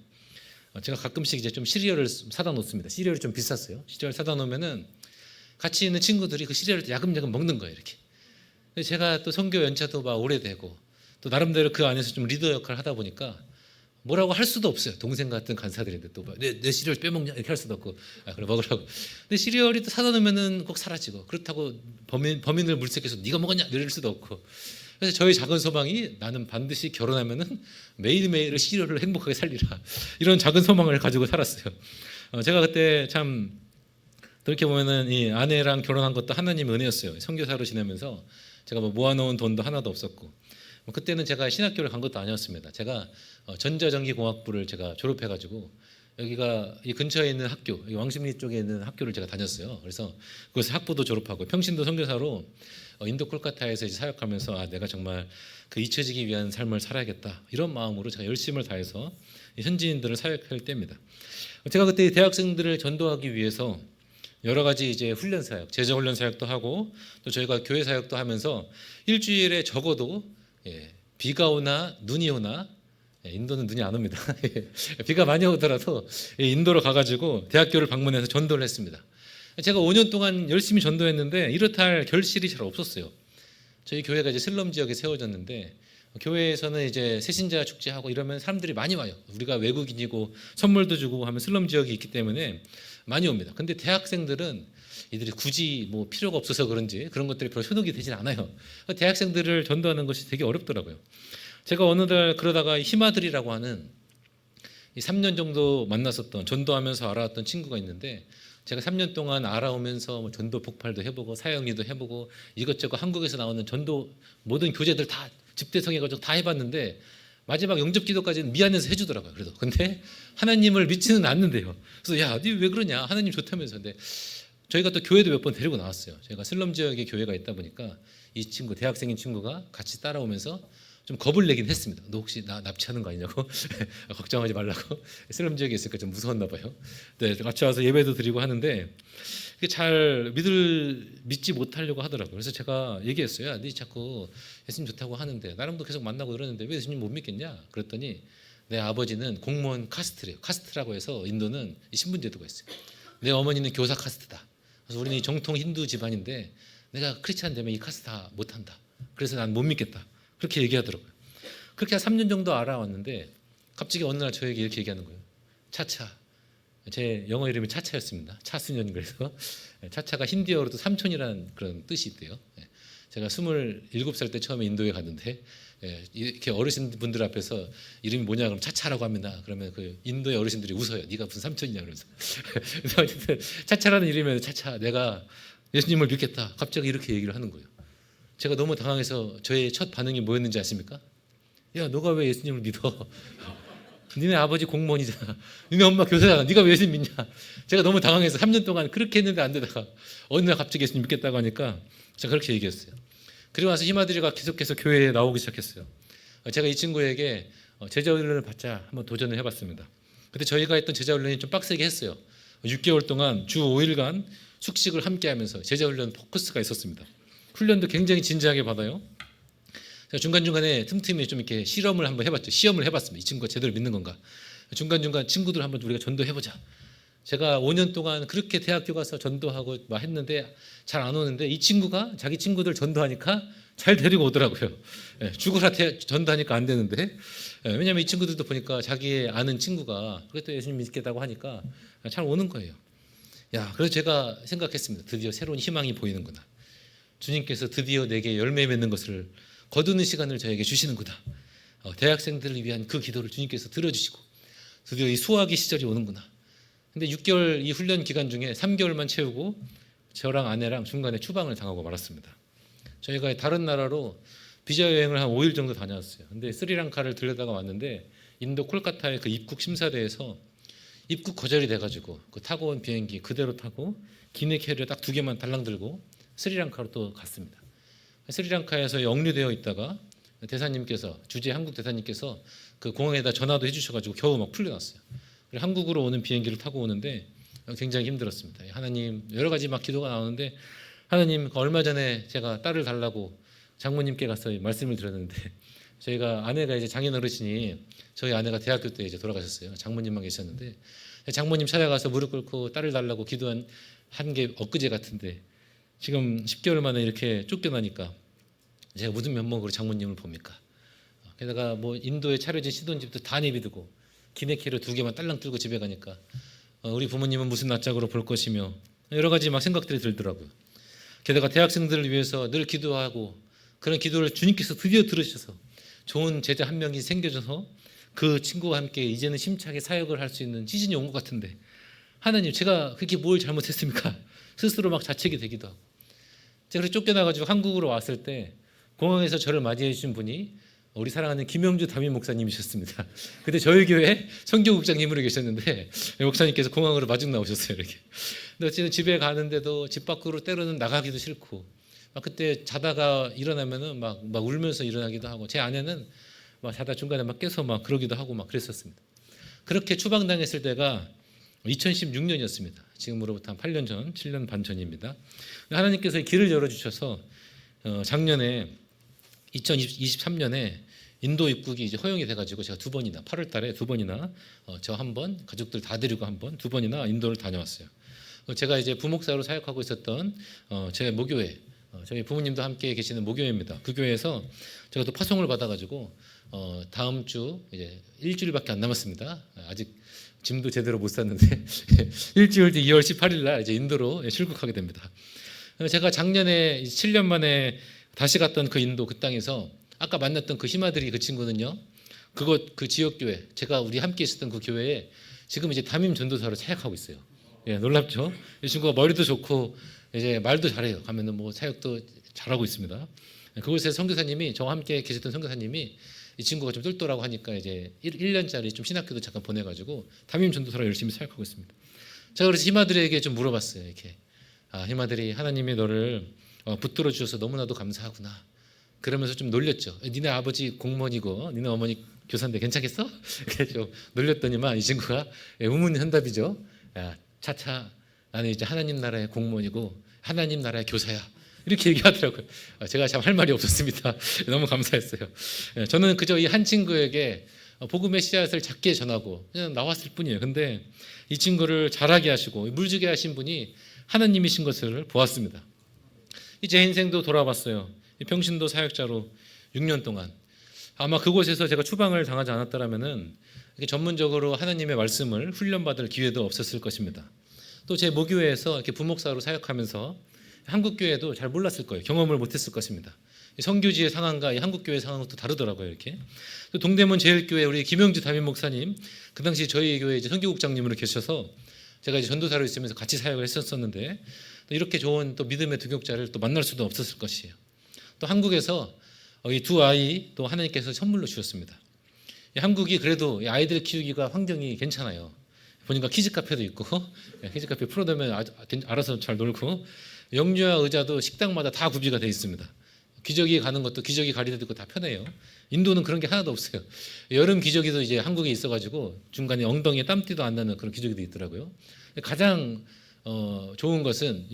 제가 가끔씩 이제 좀 시리얼을 사다 놓습니다. 시리얼이 좀 비쌌어요. 시리얼 사다 놓으면은 같이 있는 친구들이 그 시리얼을 야금야금 먹는 거예요, 이렇게. 제가 또 선교 연차도 막 오래되고 또 나름대로 그 안에서 좀 리더 역할을 하다 보니까 뭐라고 할 수도 없어요. 동생 같은 간사들인데 또 내 시리얼 빼먹냐 이렇게 할 수도 없고 그래 먹으라고. 근데 시리얼이 또 사다 놓으면은 꼭 사라지고 그렇다고 범인을 물색해서 네가 먹었냐 이럴 수도 없고. 그래서 저희 작은 소망이 나는 반드시 결혼하면은 매일매일 시리얼을 행복하게 살리라 이런 작은 소망을 가지고 살았어요. 제가 그때 참 그렇게 보면은 이 아내랑 결혼한 것도 하나님의 은혜였어요. 선교사로 지내면서 제가 뭐 모아놓은 돈도 하나도 없었고 그때는 제가 신학교를 간 것도 아니었습니다. 제가 전자전기공학부를 제가 졸업해가지고 여기가 이 근처에 있는 학교, 왕십리 쪽에 있는 학교를 제가 다녔어요. 그래서 그것을 학부도 졸업하고 평신도 선교사로 인도 콜카타에서 이제 사역하면서 내가 정말 그 잊혀지기 위한 삶을 살아야겠다 이런 마음으로 제가 열심을 다해서 현지인들을 사역할 때입니다. 제가 그때 대학생들을 전도하기 위해서 여러 가지 이제 훈련 사역, 제자 훈련 사역도 하고 또 저희가 교회 사역도 하면서 일주일에 적어도 비가 오나 눈이 오나 인도는 눈이 안 옵니다. 비가 많이 오더라도 인도로 가가지고 대학교를 방문해서 전도를 했습니다. 제가 5년 동안 열심히 전도했는데 이렇다 할 결실이 잘 없었어요. 저희 교회가 이제 슬럼 지역에 세워졌는데 교회에서는 이제 새신자 축제하고 이러면 사람들이 많이 와요. 우리가 외국인이고 선물도 주고 하면 슬럼 지역이 있기 때문에 많이 옵니다. 근데 대학생들은 이들이 굳이 뭐 필요가 없어서 그런지 그런 것들이 별로 효력이 되진 않아요. 대학생들을 전도하는 것이 되게 어렵더라고요. 제가 어느 날 그러다가 희마들이라고 하는 이 3년 정도 만났었던 전도하면서 알아왔던 친구가 있는데 제가 3년 동안 알아오면서 뭐 전도 폭발도 해보고 사역리도 해보고 이것저것 한국에서 나오는 전도 모든 교재들 다 집대성해가지고 다 해봤는데 마지막 영접 기도까지는 미안해서 해주더라고요. 그래도 근데 하나님을 믿지는 않는데요. 그래서 야, 니 왜 그러냐? 하나님 좋다면서. 근데 저희가 또 교회도 몇 번 데리고 나왔어요. 저희가 슬럼 지역에 교회가 있다 보니까 이 친구 대학생인 친구가 같이 따라오면서 좀 겁을 내긴 했습니다. 너 혹시 나 납치하는 거 아니냐고 걱정하지 말라고. 슬럼 지역에 있으니까 좀 무서웠나 봐요. 네, 같이 와서 예배도 드리고 하는데 잘 믿지 못하려고 하더라고요. 그래서 제가 얘기했어요. 야, 네 자꾸 예수님 좋다고 하는데 나랑도 계속 만나고 이러는데 왜 예수님 못 믿겠냐? 그랬더니 내 아버지는 공무원 카스트래요. 카스트라고 해서 인도는 신분제도가 있어요. 내 어머니는 교사 카스트다. 그래서 우리는 이 정통 힌두 집안인데 내가 크리스찬 되면 이 카스트 다 못한다. 그래서 난 못 믿겠다. 그렇게 얘기하더라고요. 그렇게 한 3년 정도 알아왔는데 갑자기 어느 날 저에게 이렇게 얘기하는 거예요. 차차. 제 영어 이름이 차차였습니다. 차순현. 그래서 차차가 힌디어로도 삼촌이라는 그런 뜻이 있대요. 제가 27살 때 처음에 인도에 갔는데 이렇게 어르신분들 앞에서 이름이 뭐냐 그러면 차차라고 합니다. 그러면 그 인도의 어르신들이 웃어요. 네가 무슨 삼촌이냐 그러면서. 그래서 어쨌든 차차라는 이름이면 차차 내가 예수님을 믿겠다. 갑자기 이렇게 얘기를 하는 거예요. 제가 너무 당황해서 저의 첫 반응이 뭐였는지 아십니까? 야, 너가 왜 예수님을 믿어? 니네 아버지 공무원이잖아. 니네 엄마 교사잖아. 네가 왜 예수님 믿냐? 제가 너무 당황해서 3년 동안 그렇게 했는데 안 되다가 어느 날 갑자기 예수님 믿겠다고 하니까 제가 그렇게 얘기했어요. 그리고 나서 희마들이가 계속해서 교회에 나오기 시작했어요. 제가 이 친구에게 제자훈련을 받자 한번 도전을 해봤습니다. 근데 저희가 했던 제자훈련이 좀 빡세게 했어요. 6개월 동안 주 5일간 숙식을 함께하면서 제자훈련 포커스가 있었습니다. 훈련도 굉장히 진지하게 받아요. 제가 중간중간에 틈틈이 좀 이렇게 실험을 한번 해봤죠. 시험을 해봤습니다. 이 친구가 제대로 믿는 건가. 중간중간 친구들 한번 우리가 전도해보자. 제가 5년 동안 그렇게 대학교 가서 전도하고 막 했는데 잘 안 오는데 이 친구가 자기 친구들 전도하니까 잘 데리고 오더라고요. 죽으라 전도하니까 안 되는데 왜냐하면 이 친구들도 보니까 자기의 아는 친구가 그래도 예수님 믿겠다고 하니까 잘 오는 거예요. 야, 그래서 제가 생각했습니다. 드디어 새로운 희망이 보이는구나. 주님께서 드디어 내게 열매 맺는 것을 거두는 시간을 저에게 주시는구나. 대학생들을 위한 그 기도를 주님께서 들어주시고 드디어 이 수학의 시절이 오는구나. 근데 6개월 이 훈련 기간 중에 3개월만 채우고 저랑 아내랑 중간에 추방을 당하고 말았습니다. 저희가 다른 나라로 비자 여행을 한 5일 정도 다녀왔어요. 근데 스리랑카를 들려다가 왔는데 인도 콜카타의 그 입국 심사대에서 입국 거절이 돼가지고 그 타고 온 비행기 그대로 타고 기내 캐리어 딱 2개만 달랑 들고 스리랑카로 또 갔습니다. 스리랑카에서 억류되어 있다가 대사님께서 주재 한국 대사님께서 그 공항에다 전화도 해주셔가지고 겨우 막 풀려났어요. 한국으로 오는 비행기를 타고 오는데 굉장히 힘들었습니다. 하나님 여러 가지 막 기도가 나오는데 하나님 얼마 전에 제가 딸을 달라고 장모님께 가서 말씀을 드렸는데 저희가 아내가 이제 장인 어르신이 저희 아내가 대학교 때 이제 돌아가셨어요. 장모님만 계셨는데 장모님 찾아가서 무릎 꿇고 딸을 달라고 기도한 게 엊그제 같은데 지금 10개월 만에 이렇게 쫓겨나니까 제가 무슨 면목으로 장모님을 봅니까? 게다가 뭐 인도에 차려진 신혼집도 다 내비두고 기내캐리어 2개만 딸랑 들고 집에 가니까 우리 부모님은 무슨 낯짝으로 볼 것이며 여러 가지 막 생각들이 들더라고요. 게다가 대학생들을 위해서 늘 기도하고 그런 기도를 주님께서 드디어 들으셔서 좋은 제자 한 명이 생겨져서 그 친구와 함께 이제는 심차게 사역을 할 수 있는 시즌이 온 것 같은데 하나님 제가 그렇게 뭘 잘못했습니까? 스스로 막 자책이 되기도 하고 제가 그래서 쫓겨나가지고 한국으로 왔을 때 공항에서 저를 맞이해 주신 분이 우리 사랑하는 김영주 담임 목사님이셨습니다. 그때 저희 교회 선교국장님으로 계셨는데 목사님께서 공항으로 마중 나오셨어요. 이렇게. 근데 어쨌든 집에 가는데도 집 밖으로 때로는 나가기도 싫고 막 그때 자다가 일어나면은 막 울면서 일어나기도 하고 제 아내는 막 자다 중간에 막 깨서 막 그러기도 하고 막 그랬었습니다. 그렇게 추방당했을 때가 2016년이었습니다. 지금으로부터 한 8년 전, 7년 반 전입니다. 하나님께서 길을 열어주셔서 작년에 2023년에 인도 입국이 이제 허용이 돼가지고 제가 2번이나 8월달에 2번이나 저 한 번, 가족들 다 데리고 한 번, 2번이나 인도를 다녀왔어요. 제가 이제 부목사로 사역하고 있었던 제 모교회, 저희 부모님도 함께 계시는 모교회입니다. 그 교회에서 제가 또 파송을 받아가지고 다음 주 이제 일주일밖에 안 남았습니다. 아직 짐도 제대로 못 샀는데 일주일 뒤 2월 18일 날 이제 인도로 출국하게 됩니다. 제가 작년에 7년 만에 다시 갔던 그 인도 그 땅에서 아까 만났던 그 희마들이 그 친구는요. 그 지역 교회 제가 우리 함께 있었던 그 교회에 지금 이제 담임 전도사로 사역하고 있어요. 예, 놀랍죠? 이 친구가 머리도 좋고 이제 말도 잘해요. 가면은 뭐 사역도 잘하고 있습니다. 그곳에 선교사님이 저와 함께 계셨던 선교사님이 이 친구가 좀 똘똘하고 하니까 이제 1년짜리 좀 신학교도 잠깐 보내가지고 담임 전도사로 열심히 사역하고 있습니다. 제가 그래서 희마들에게 좀 물어봤어요. 이렇게 희마들이 하나님이 너를 붙들어 주셔서 너무나도 감사하구나. 그러면서 좀 놀렸죠. 니네 아버지 공무원이고 니네 어머니 교사인데 괜찮겠어? 이렇게 좀 놀렸더니만 이 친구가 우문현답이죠. 야, 차차 나는 이제 하나님 나라의 공무원이고 하나님 나라의 교사야. 이렇게 얘기하더라고요. 제가 참 할 말이 없었습니다. 너무 감사했어요. 저는 그저 이 한 친구에게 복음의 씨앗을 작게 전하고 그냥 나왔을 뿐이에요. 근데 이 친구를 자라게 하시고 물주게 하신 분이 하나님이신 것을 보았습니다. 이제 인생도 돌아봤어요. 평신도 사역자로 6년 동안 아마 그곳에서 제가 추방을 당하지 않았더라면은 이렇게 전문적으로 하나님의 말씀을 훈련받을 기회도 없었을 것입니다. 또 제 모교회에서 이렇게 부목사로 사역하면서 한국 교회도 잘 몰랐을 거예요. 경험을 못했을 것입니다. 성교지의 상황과 이 한국 교회 상황은 또 다르더라고요. 이렇게 또 동대문 제일교회 우리 김영주 담임 목사님 그 당시 저희 교회 이제 선교국장님으로 계셔서 제가 이제 전도사로 있으면서 같이 사역을 했었었는데 또 이렇게 좋은 또 믿음의 동역자를 또 만날 수도 없었을 것이에요. 또 한국에서 이 두 아이 또 하나님께서 선물로 주셨습니다. 한국이 그래도 아이들 키우기가 환경이 괜찮아요. 보니까 키즈 카페도 있고 키즈 카페 풀어두면 알아서 잘 놀고 영유아 의자도 식당마다 다 구비가 되어 있습니다. 기저귀 가는 것도 기저귀 가리대도 있고 다 편해요. 인도는 그런 게 하나도 없어요. 여름 기저귀도 이제 한국에 있어가지고 중간에 엉덩이에 땀띠도 안 나는 그런 기저귀도 있더라고요. 가장 좋은 것은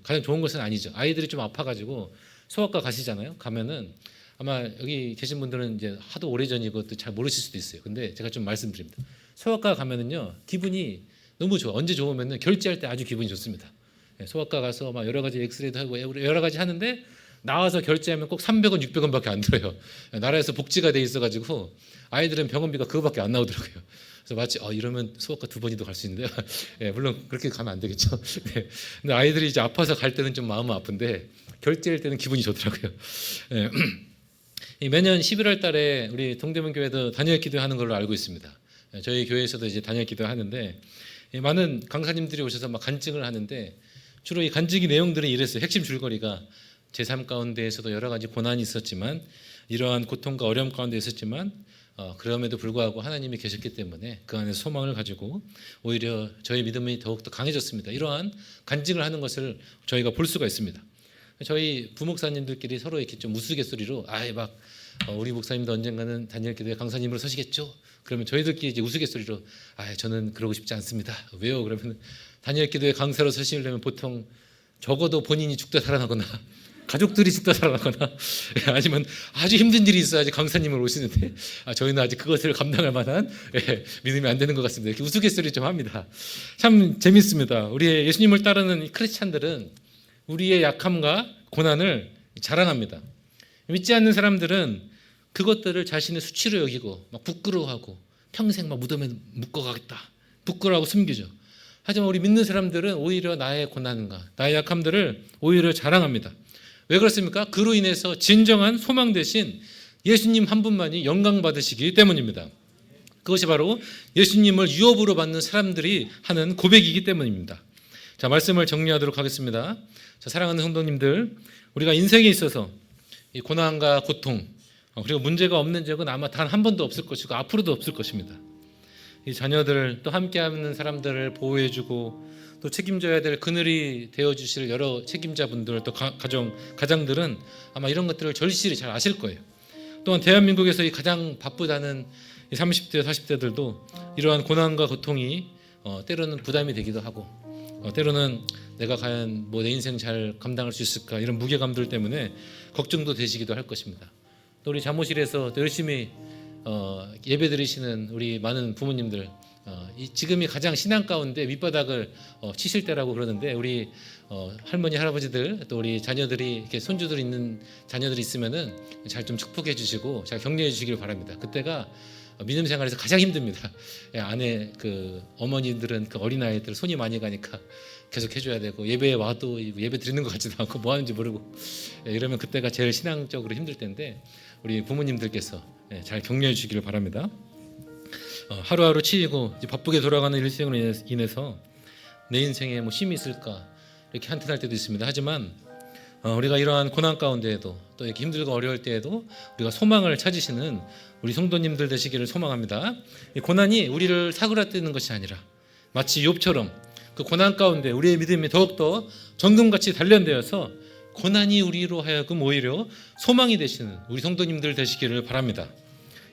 가장 좋은 것은 아니죠. 아이들이 좀 아파가지고 소아과 가시잖아요. 가면은 아마 여기 계신 분들은 이제 하도 오래 전이고 또 잘 모르실 수도 있어요. 근데 제가 좀 말씀드립니다. 소아과 가면은요 기분이 너무 좋아. 언제 좋으면은 결제할 때 아주 기분이 좋습니다. 소아과 가서 막 여러 가지 엑스레이도 하고 여러 가지 하는데 나와서 결제하면 꼭 300원, 600원밖에 안 들어요. 나라에서 복지가 돼 있어가지고 아이들은 병원비가 그거밖에 안 나오더라고요. 그래서 마치 이러면 소아과 2번이도 갈 수 있는데요. 물론 그렇게 가면 안 되겠죠. 근데 아이들이 이제 아파서 갈 때는 좀 마음은 아픈데 결제할 때는 기분이 좋더라고요. 매년 11월 달에 우리 동대문 교회도 단열 기도하는 걸로 알고 있습니다. 저희 교회에서도 이제 단열 기도하는데 많은 강사님들이 오셔서 막 간증을 하는데 주로 이 간증의 내용들은 이랬어요. 핵심 줄거리가 제 삶 가운데에서도 여러 가지 고난이 있었지만 이러한 고통과 어려움 가운데 있었지만 그럼에도 불구하고 하나님이 계셨기 때문에 그 안에서 소망을 가지고 오히려 저희 믿음이 더욱더 강해졌습니다. 이러한 간증을 하는 것을 저희가 볼 수가 있습니다. 저희 부목사님들끼리 서로 이렇게 좀 우스갯소리로 우리 목사님도 언젠가는 단열 기도회 강사님으로 서시겠죠? 그러면 저희들끼리 이제 우스갯소리로 저는 그러고 싶지 않습니다. 왜요? 그러면 단열 기도회 강사로 서시려면 보통 적어도 본인이 죽다 살아나거나 가족들이 죽다 살아나거나 아니면 아주 힘든 일이 있어야지 강사님을 오시는데 저희는 아직 그것을 감당할 만한 믿음이 안 되는 것 같습니다. 이렇게 우스갯소리 좀 합니다. 참 재밌습니다. 우리 예수님을 따르는 크리스찬들은 우리의 약함과 고난을 자랑합니다. 믿지 않는 사람들은 그것들을 자신의 수치로 여기고 막 부끄러워하고 평생 막 무덤에 묶어가겠다 부끄러워하고 숨기죠. 하지만 우리 믿는 사람들은 오히려 나의 고난과 나의 약함들을 오히려 자랑합니다. 왜 그렇습니까? 그로 인해서 진정한 소망 대신 예수님 한 분만이 영광 받으시기 때문입니다. 그것이 바로 예수님을 유업으로 받는 사람들이 하는 고백이기 때문입니다. 자, 말씀을 정리하도록 하겠습니다. 자, 사랑하는 성도님들, 우리가 인생에 있어서 이 고난과 고통 그리고 문제가 없는 적은 아마 단 한 번도 없을 것이고 앞으로도 없을 것입니다. 이 자녀들 또 함께하는 사람들을 보호해주고 또 책임져야 될 그늘이 되어주실 여러 책임자분들 또 가장들은 아마 이런 것들을 절실히 잘 아실 거예요. 또한 대한민국에서 이 가장 바쁘다는 이 30대 40대들도 이러한 고난과 고통이 때로는 부담이 되기도 하고 때로는 내가 과연 내 인생 잘 감당할 수 있을까 이런 무게감들 때문에 걱정도 되시기도 할 것입니다. 또 우리 사무실에서 또 열심히 예배 드리시는 우리 많은 부모님들 지금이 가장 신앙 가운데 밑바닥을 치실 때라고 그러는데 우리 할머니 할아버지들 또 우리 자녀들이 이렇게 손주들 있는 자녀들이 있으면은 잘 좀 축복해 주시고 잘 격려해 주시길 바랍니다. 그때가 믿음 생활에서 가장 힘듭니다. 아내 어머니들은 어린 아이들 손이 많이 가니까 계속 해줘야 되고 예배에 와도 예배 드리는 것 같지도 않고 뭐 하는지 모르고 이러면 그때가 제일 신앙적으로 힘들 텐데 우리 부모님들께서 잘 격려해 주시기를 바랍니다. 하루하루 치이고 바쁘게 돌아가는 일생으로 인해서 내 인생에 쉼이 있을까 이렇게 한탄할 때도 있습니다. 하지만 우리가 이러한 고난 가운데에도 또 이렇게 힘들고 어려울 때에도 우리가 소망을 찾으시는 우리 성도님들 되시기를 소망합니다. 이 고난이 우리를 사그라뜨는 것이 아니라 마치 욥처럼 그 고난 가운데 우리의 믿음이 더욱더 정금같이 단련되어서 고난이 우리로 하여금 오히려 소망이 되시는 우리 성도님들 되시기를 바랍니다.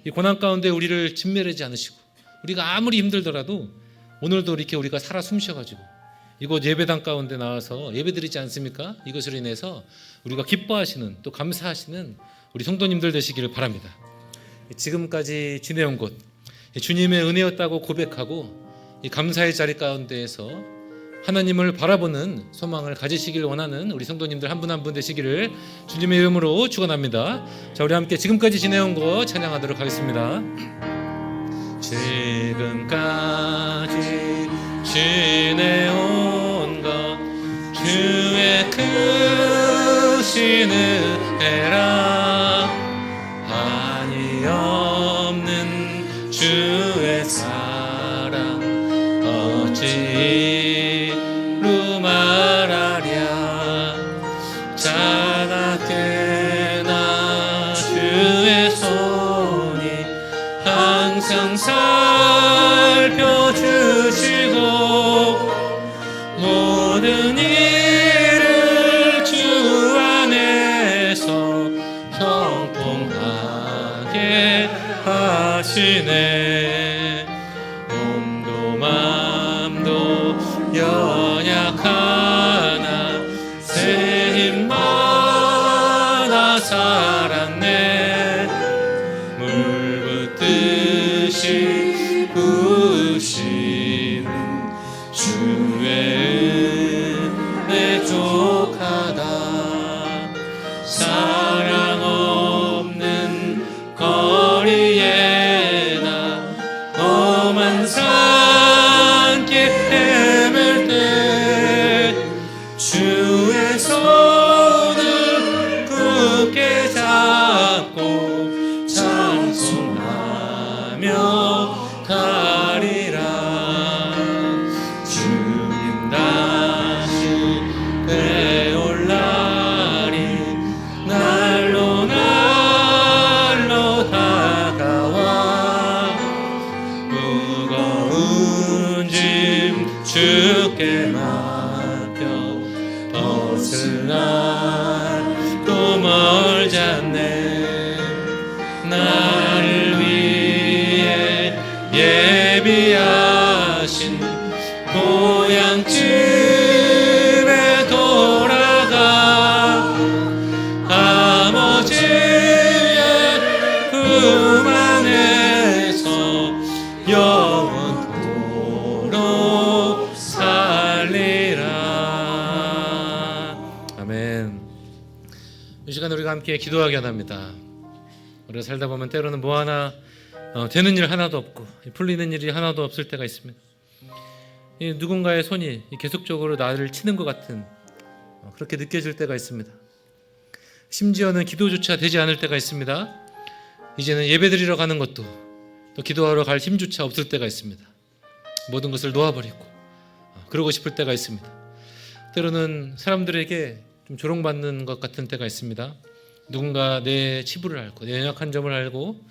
이 고난 가운데 우리를 짓매르지 않으시고 우리가 아무리 힘들더라도 오늘도 이렇게 우리가 살아 숨쉬어가지고 이곳 예배당 가운데 나와서 예배드리지 않습니까? 이것으로 인해서 우리가 기뻐하시는 또 감사하시는 우리 성도님들 되시기를 바랍니다. 지금까지 지내온 곳 주님의 은혜였다고 고백하고 이 감사의 자리 가운데에서 하나님을 바라보는 소망을 가지시길 원하는 우리 성도님들 한 분 한 분 되시기를 주님의 이름으로 축원합니다. 자, 우리 함께 지금까지 지내온 거 찬양하도록 하겠습니다. 지금까지 지내온 것 주의 크신 은혜라 한이 없는 주의 사랑 어찌로 말하랴 자나깨나 주의 손이 항상 살펴주시고 모든 일을 주 안에서 형통하게 하시네. 몸도 맘도 연약하나 새 힘마다 살았네. 물 붓듯이 부으시는 주의 은혜 족하다. 사랑 없는 거리에나 험한 산길 헤맬 때 주의 손을 굳게 잡고 찬송하며 가리라. 주님 다시 되올 날이 날로 날로 다가와 무거운 짐 주께 맡겨 벗을 날도 멀지 않네. 나를 위해 예비하신 고향 집에 돌아가 아버지의 품 안에서 영원토록 살리라. 아멘. 이 시간 우리가 함께 기도하게 합니다. 우리가 살다 보면 때로는 뭐 하나 되는 일 하나도 없고 풀리는 일이 하나도 없을 때가 있습니다. 누군가의 손이 계속적으로 나를 치는 것 같은 그렇게 느껴질 때가 있습니다. 심지어는 기도조차 되지 않을 때가 있습니다. 이제는 예배드리러 가는 것도 또 기도하러 갈 힘조차 없을 때가 있습니다. 모든 것을 놓아버리고 그러고 싶을 때가 있습니다. 때로는 사람들에게 좀 조롱받는 것 같은 때가 있습니다. 누군가 내 치부를 알고 내 연약한 점을 알고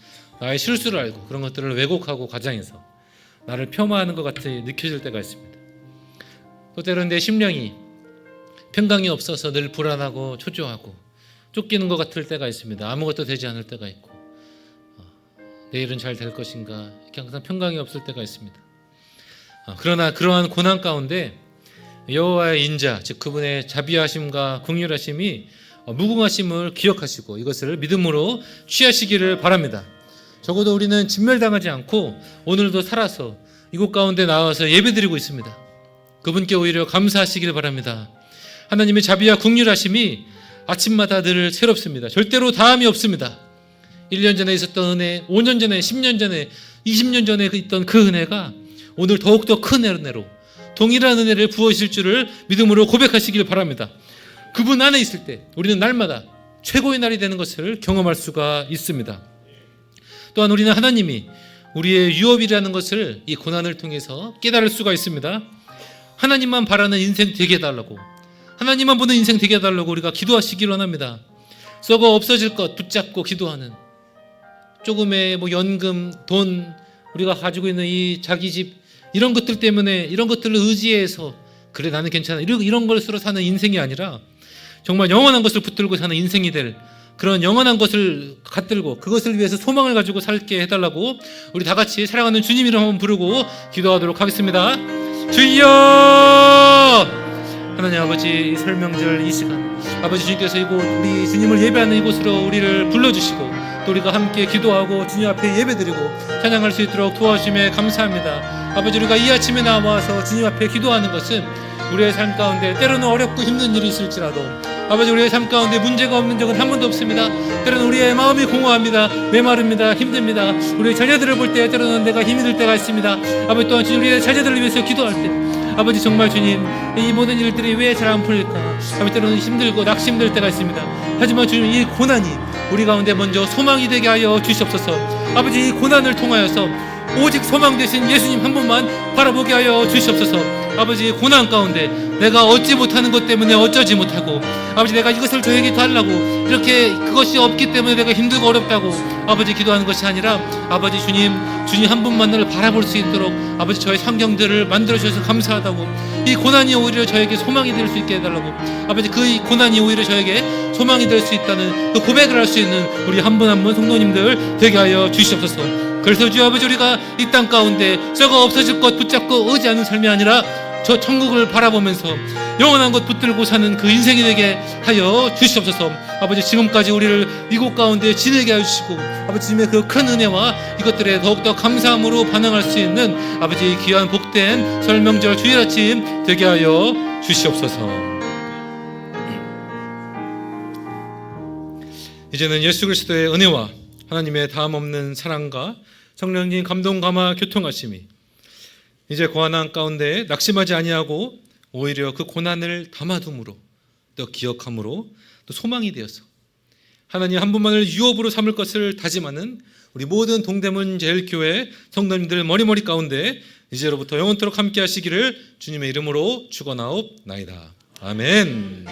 나의 실수를 알고 그런 것들을 왜곡하고 과장해서 나를 폄하하는 것 같이 느껴질 때가 있습니다. 또 때로는 내 심령이 평강이 없어서 늘 불안하고 초조하고 쫓기는 것 같을 때가 있습니다. 아무것도 되지 않을 때가 있고 내일은 잘 될 것인가 이렇게 항상 평강이 없을 때가 있습니다. 그러나 그러한 고난 가운데 여호와의 인자 즉 그분의 자비하심과 긍휼하심이 무궁하심을 기억하시고 이것을 믿음으로 취하시기를 바랍니다. 적어도 우리는 진멸당하지 않고 오늘도 살아서 이곳 가운데 나와서 예배드리고 있습니다. 그분께 오히려 감사하시기를 바랍니다. 하나님의 자비와 긍휼하심이 아침마다 늘 새롭습니다. 절대로 다함이 없습니다. 1년 전에 있었던 은혜, 5년 전에, 10년 전에, 20년 전에 있던 그 은혜가 오늘 더욱더 큰 은혜로 동일한 은혜를 부어주실 줄을 믿음으로 고백하시길 바랍니다. 그분 안에 있을 때 우리는 날마다 최고의 날이 되는 것을 경험할 수가 있습니다. 또한 우리는 하나님이 우리의 유업이라는 것을 이 고난을 통해서 깨달을 수가 있습니다. 하나님만 바라는 인생 되게 해달라고, 하나님만 보는 인생 되게 해달라고 우리가 기도하시길 원합니다. 썩어 없어질 것 붙잡고 기도하는 조금의 연금, 돈, 우리가 가지고 있는 이 자기 집 이런 것들 때문에 이런 것들을 의지해서 그래 나는 괜찮아 이런 것으로 사는 인생이 아니라 정말 영원한 것을 붙들고 사는 인생이 될 그런 영원한 것을 갖들고 그것을 위해서 소망을 가지고 살게 해달라고 우리 다 같이 사랑하는 주님 이름 한번 부르고 기도하도록 하겠습니다. 주여! 하나님 아버지, 이 설명절 이 시간 아버지 주님께서 이곳 우리 주님을 예배하는 이곳으로 우리를 불러주시고 또 우리가 함께 기도하고 주님 앞에 예배드리고 찬양할 수 있도록 도와주심에 감사합니다. 아버지, 우리가 이 아침에 나와서 주님 앞에 기도하는 것은 우리의 삶 가운데 때로는 어렵고 힘든 일이 있을지라도 아버지 우리의 삶 가운데 문제가 없는 적은 한 번도 없습니다. 때로는 우리의 마음이 공허합니다. 메마릅니다. 힘듭니다. 우리의 자녀들을 볼 때 때로는 내가 힘이 들 때가 있습니다. 아버지 또한 주님 우리의 자녀들을 위해서 기도할 때 아버지 정말 주님 이 모든 일들이 왜 잘 안 풀릴까 아버지 때로는 힘들고 낙심될 때가 있습니다. 하지만 주님 이 고난이 우리 가운데 먼저 소망이 되게 하여 주시옵소서. 아버지 이 고난을 통하여서 오직 소망 되신 예수님 한 분만 바라보게 하여 주시옵소서. 아버지 고난 가운데 내가 얻지 못하는 것 때문에 어쩌지 못하고 아버지 내가 이것을 저에게 달라고 이렇게 그것이 없기 때문에 내가 힘들고 어렵다고 아버지 기도하는 것이 아니라 아버지 주님 한 분만을 바라볼 수 있도록 아버지 저의 환경들을 만들어 주셔서 감사하다고 이 고난이 오히려 저에게 소망이 될 수 있게 해달라고 아버지 그 고난이 오히려 저에게 소망이 될 수 있다는 그 고백을 할 수 있는 우리 한 분 한 분 성도님들 되게 하여 주시옵소서. 그래서 주 아버지 우리가 이 땅 가운데 썩어 없어질 것 붙잡고 의지하는 삶이 아니라 저 천국을 바라보면서 영원한 것 붙들고 사는 그 인생이 되게 하여 주시옵소서. 아버지 지금까지 우리를 이곳 가운데 지내게 해주시고 아버지 주님의 그 큰 은혜와 이것들에 더욱더 감사함으로 반응할 수 있는 아버지 귀한 복된 설 명절 주일 아침 되게 하여 주시옵소서. 이제는 예수 그리스도의 은혜와 하나님의 다함없는 사랑과 성령님 감동 감화 교통하심이 이제 고난 가운데 낙심하지 아니하고 오히려 그 고난을 담아둠으로 또 기억함으로 또 소망이 되어서 하나님 한 분만을 유업으로 삼을 것을 다짐하는 우리 모든 동대문 제일교회 성도님들 머리머리 가운데 이제로부터 영원토록 함께 하시기를 주님의 이름으로 축원하옵나이다. 아멘.